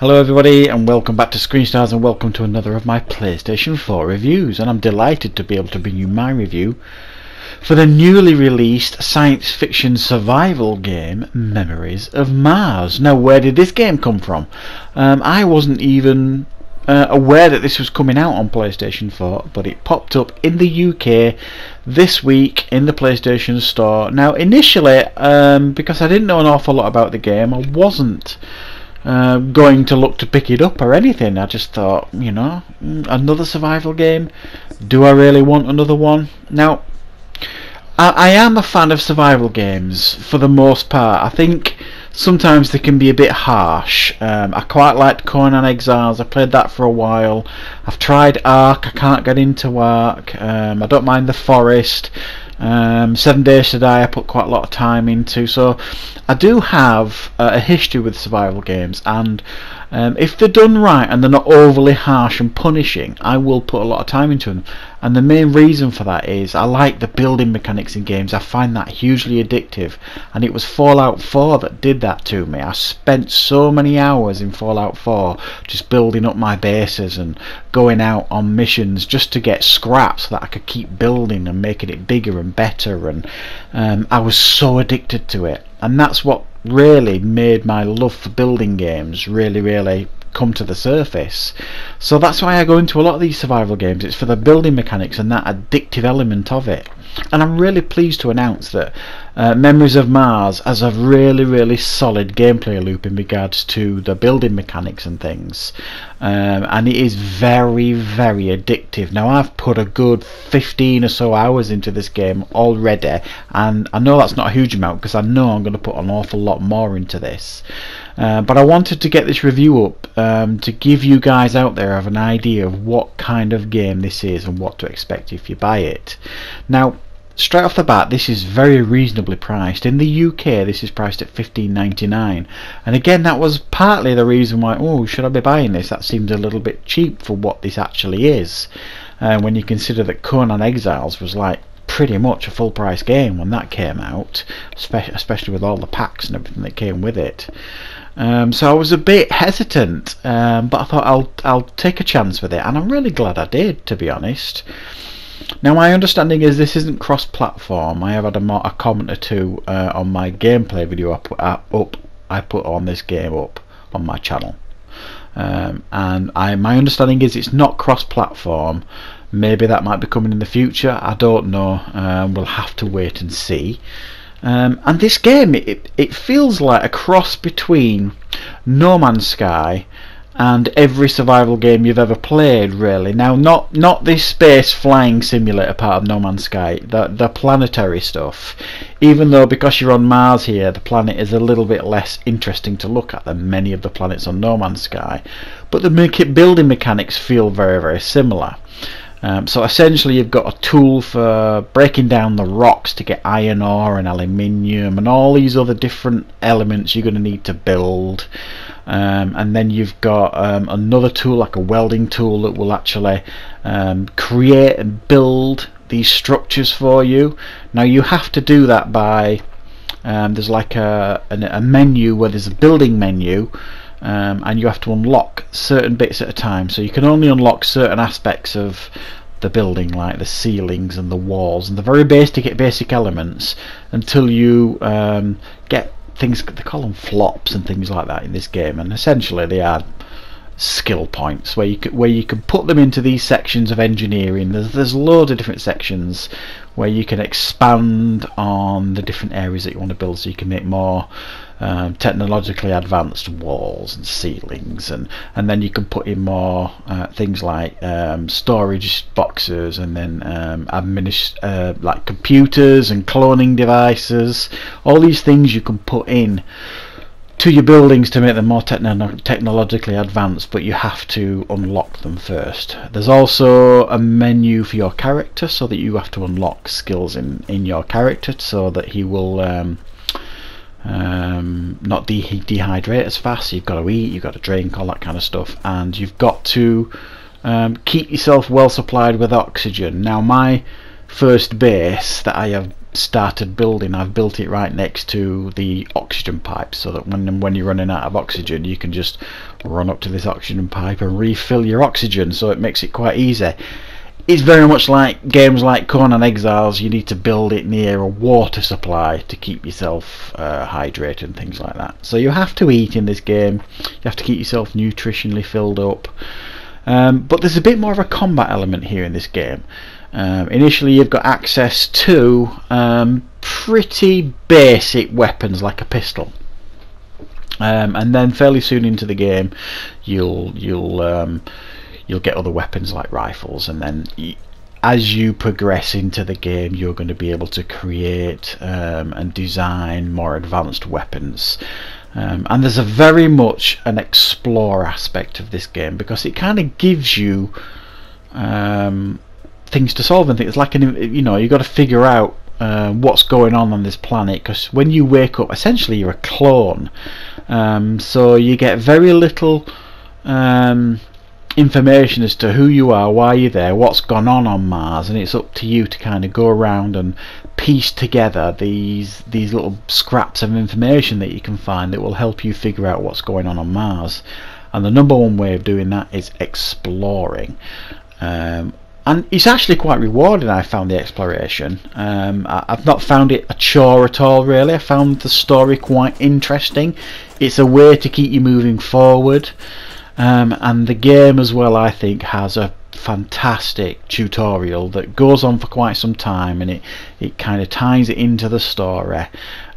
Hello everybody and welcome back to Screen Stars and welcome to another of my PlayStation 4 reviews, and I'm delighted to be able to bring you my review for the newly released science fiction survival game Memories of Mars. Now, where did this game come from? I wasn't even aware that this was coming out on PlayStation 4, but it popped up in the UK this week in the PlayStation Store. Now initially, because I didn't know an awful lot about the game, I wasn't going to look to pick it up or anything. I just thought, you know, another survival game, do I really want another one? Now, I am a fan of survival games for the most part. I think sometimes they can be a bit harsh. I quite liked Conan Exiles. I played that for a while. I've tried Ark. I can't get into Ark. I don't mind The Forest. 7 Days to Die I put quite a lot of time into, so I do have a history with survival games, and if they're done right and they're not overly harsh and punishing, I will put a lot of time into them. And the main reason for that is I like the building mechanics in games. I find that hugely addictive, and it was Fallout 4 that did that to me. I spent so many hours in Fallout 4 just building up my bases and going out on missions just to get scrap so that I could keep building and making it bigger and better, and I was so addicted to it, and that's what really made my love for building games really come to the surface. So that's why I go into a lot of these survival games. It's for the building mechanics and that addictive element of it. And I'm really pleased to announce that Memories of Mars has a really solid gameplay loop in regards to the building mechanics and things, and it is very addictive. Now, I've put a good 15 or so hours into this game already, and I know that's not a huge amount because I know I'm going to put an awful lot more into this, but I wanted to get this review up to give you guys out there have an idea of what kind of game this is and what to expect if you buy it. Now, straight off the bat, this is very reasonably priced. In the UK, this is priced at $15.99, and again, that was partly the reason why, oh, should I be buying this? That seems a little bit cheap for what this actually is, when you consider that Conan Exiles was like pretty much a full price game when that came out, especially with all the packs and everything that came with it. So I was a bit hesitant, but I thought I'll take a chance with it, and I'm really glad I did, to be honest. Now, my understanding is this isn't cross-platform. I have had a comment or two on my gameplay video I put on this game up on my channel, and my understanding is it's not cross-platform. Maybe that might be coming in the future, I don't know. We'll have to wait and see. And this game, it feels like a cross between No Man's Sky and every survival game you've ever played, really. Now, not this space flying simulator part of No Man's Sky, the planetary stuff, even though because you're on Mars here, the planet is a little bit less interesting to look at than many of the planets on No Man's Sky, but the building mechanics feel very similar. So essentially you've got a tool for breaking down the rocks to get iron ore and aluminium and all these other different elements you're going to need to build, and then you've got another tool like a welding tool that will actually create and build these structures for you. Now, you have to do that by there's like a menu where there's a building menu, and you have to unlock certain bits at a time, so you can only unlock certain aspects of the building, like the ceilings and the walls and the very basic elements, until you get things, they call them flops and things like that in this game, and essentially they are skill points where you can put them into these sections of engineering. There's loads of different sections where you can expand on the different areas that you want to build, so you can make more technologically advanced walls and ceilings, and then you can put in more things like storage boxes, and then like computers and cloning devices. All these things you can put in to your buildings to make them more technologically advanced, but you have to unlock them first. There's also a menu for your character, so that you have to unlock skills in your character so that he will not dehydrate as fast. So you've got to eat, you've got to drink, all that kind of stuff, and you've got to keep yourself well supplied with oxygen. Now, my first base that I have started building, I've built it right next to the oxygen pipe, so that when you're running out of oxygen, you can just run up to this oxygen pipe and refill your oxygen, so it makes it quite easy. It's very much like games like Conan Exiles. You need to build it near a water supply to keep yourself hydrated and things like that. So you have to eat in this game. You have to keep yourself nutritionally filled up. But there's a bit more of a combat element here in this game. Initially you've got access to pretty basic weapons like a pistol. And then fairly soon into the game you'll get other weapons like rifles, and then as you progress into the game you're going to be able to create and design more advanced weapons. And there's a very much an explore aspect of this game, because it kind of gives you things to solve and things. It's like you've got to figure out what's going on this planet, because when you wake up essentially you're a clone, so you get very little information as to who you are, why you're there, what's gone on Mars, and it's up to you to kind of go around and piece together these little scraps of information that you can find that will help you figure out what's going on Mars. And the number one way of doing that is exploring, and it's actually quite rewarding. I found the exploration. I've not found it a chore at all, really. I found the story quite interesting. It's a way to keep you moving forward. And the game as well, I think, has a fantastic tutorial that goes on for quite some time, and it kind of ties it into the story,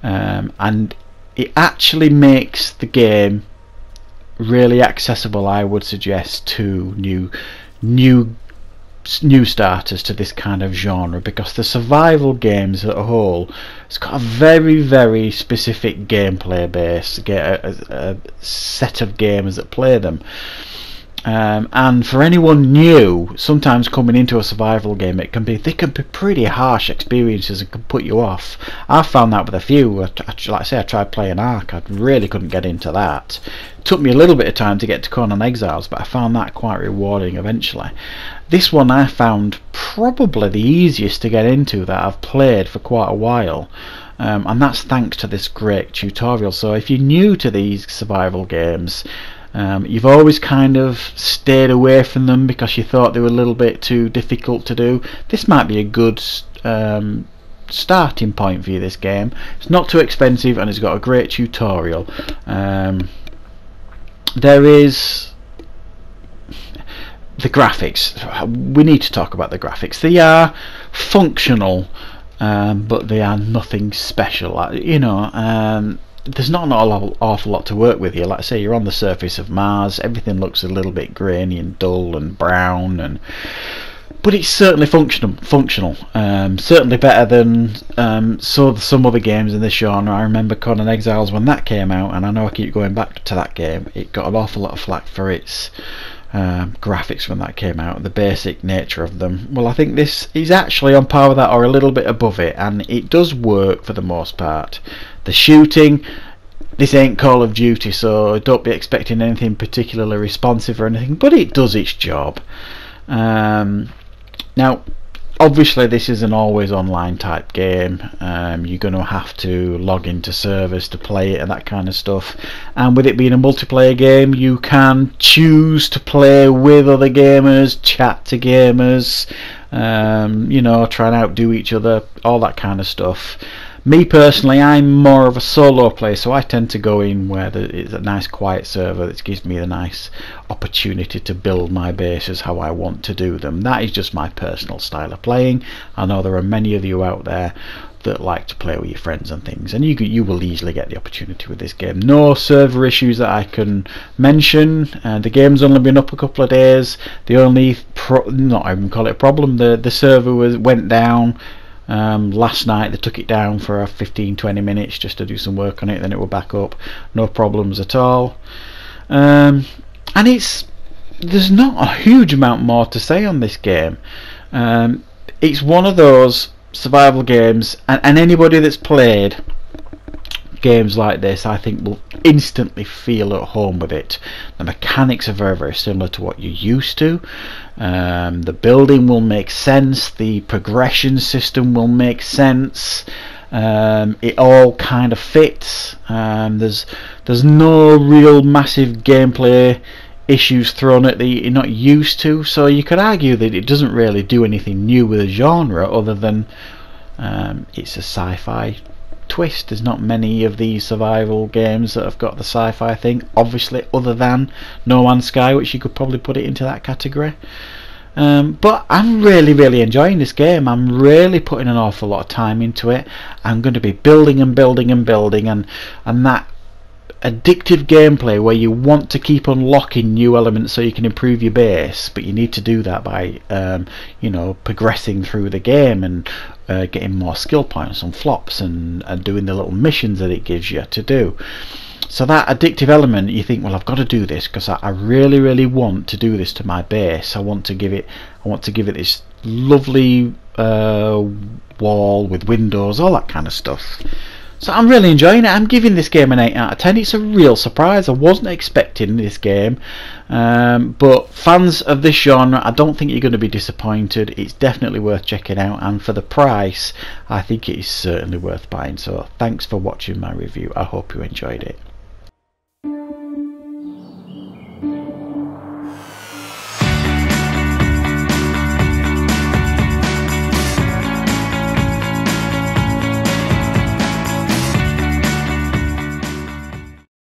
and it actually makes the game really accessible, I would suggest, to new starters to this kind of genre, because the survival games as a whole, it's got a very, very specific gameplay base, a set of gamers that play them, and for anyone new, sometimes coming into a survival game, they can be pretty harsh experiences and can put you off. I found that with a few. Like I say, I tried playing Ark. I really couldn't get into that. It took me a little bit of time to get to Conan Exiles, but I found that quite rewarding eventually. This one I found probably the easiest to get into that I've played for quite a while, and that's thanks to this great tutorial. So if you're new to these survival games, you've always kind of stayed away from them because you thought they were a little bit too difficult to do, this might be a good starting point for you. This game, it's not too expensive and it's got a great tutorial. There is the graphics. We need to talk about the graphics. They are functional, but they are nothing special. There's not an awful lot to work with here. Like I say, you're on the surface of Mars. Everything looks a little bit grainy and dull and brown, but it's certainly functional. Certainly better than some other games in this genre. I remember Conan Exiles when that came out, and I know I keep going back to that game. It got an awful lot of flack for its graphics when that came out, the basic nature of them. Well, I think this is actually on par with that or a little bit above it, and it does work for the most part. The shooting, this ain't Call of Duty, so don't be expecting anything particularly responsive or anything, but it does its job. Now obviously this is an always online type game. You're going to have to log into servers to play it and that kind of stuff, and with it being a multiplayer game, you can choose to play with other gamers, chat to gamers, try and outdo each other, all that kind of stuff. Me personally, I'm more of a solo player, so I tend to go in where it's a nice quiet server that gives me a nice opportunity to build my bases how I want to do them. That is just my personal style of playing. I know there are many of you out there that like to play with your friends and things, and you will easily get the opportunity with this game. No server issues that I can mention. The game's only been up a couple of days. The only not even call it a problem, the server went down last night. They took it down for 15-20 minutes just to do some work on it, then it will back up. No problems at all. And there's not a huge amount more to say on this game. It's one of those survival games, and anybody that's played games like this, I think, will instantly feel at home with it. The mechanics are very, very similar to what you're used to. The building will make sense. The progression system will make sense. It all kind of fits. There's no real massive gameplay issues thrown at that you're not used to, so you could argue that it doesn't really do anything new with the genre other than it's a sci-fi twist. There's not many of these survival games that have got the sci-fi thing, obviously, other than No Man's Sky, which you could probably put it into that category. But I'm really enjoying this game. I'm really putting an awful lot of time into it. I'm going to be building and building and building, and that addictive gameplay where you want to keep unlocking new elements so you can improve your base, but you need to do that by progressing through the game and getting more skill points and flops and doing the little missions that it gives you to do. So that addictive element, you think, well, I've got to do this because I really want to do this to my base. I want to give it this lovely wall with windows, all that kind of stuff. So I'm really enjoying it. I'm giving this game an 8 out of 10. It's a real surprise. I wasn't expecting this game. But fans of this genre, I don't think you're going to be disappointed. It's definitely worth checking out. And for the price, I think it is certainly worth buying. So thanks for watching my review. I hope you enjoyed it.